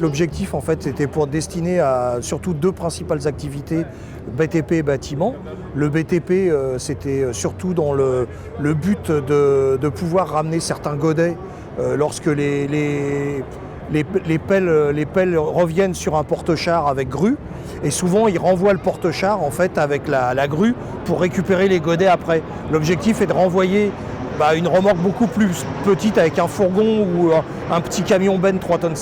l'objectif, en fait, c'était pour destiner à surtout deux principales activités, BTP et bâtiment. Le BTP, c'était surtout dans le but de pouvoir ramener certains godets lorsque les pelles reviennent sur un porte-char avec grue. Et souvent, ils renvoient le porte-char en fait, avec la grue pour récupérer les godets après. L'objectif est de renvoyer une remorque beaucoup plus petite avec un fourgon ou un petit camion benne 3,5 tonnes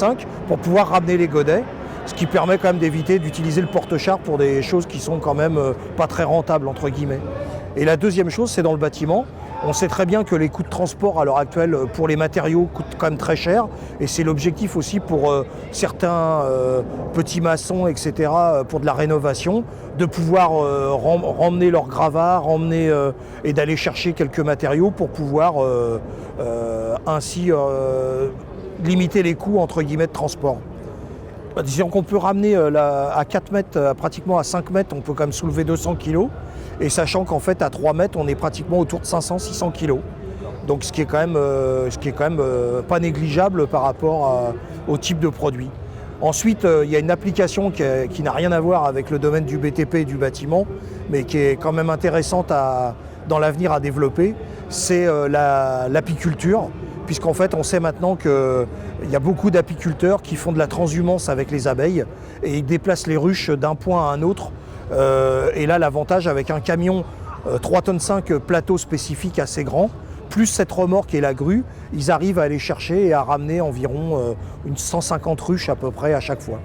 pour pouvoir ramener les godets, ce qui permet quand même d'éviter d'utiliser le porte-char pour des choses qui sont quand même pas très rentables entre guillemets. Et la deuxième chose, c'est dans le bâtiment. On sait très bien que les coûts de transport à l'heure actuelle pour les matériaux coûtent quand même très cher et c'est l'objectif aussi pour certains petits maçons, etc., pour de la rénovation, de pouvoir remmener leur gravat, et d'aller chercher quelques matériaux pour pouvoir ainsi limiter les coûts entre guillemets de transport. Disons qu'on peut ramener à 4 mètres, pratiquement à 5 mètres, on peut quand même soulever 200 kg. Et sachant qu'en fait à 3 mètres, on est pratiquement autour de 500-600 kg. Donc ce qui est quand même pas négligeable par rapport au type de produit. Ensuite, il y a une application qui n'a rien à voir avec le domaine du BTP et du bâtiment, mais qui est quand même intéressante dans l'avenir à développer, c'est l'apiculture. Puisqu'en fait, on sait maintenant qu'il y a beaucoup d'apiculteurs qui font de la transhumance avec les abeilles et ils déplacent les ruches d'un point à un autre. Et là, l'avantage avec un camion 3,5 tonnes plateau spécifique assez grand, plus cette remorque et la grue, ils arrivent à aller chercher et à ramener environ une 150 ruches à peu près à chaque fois.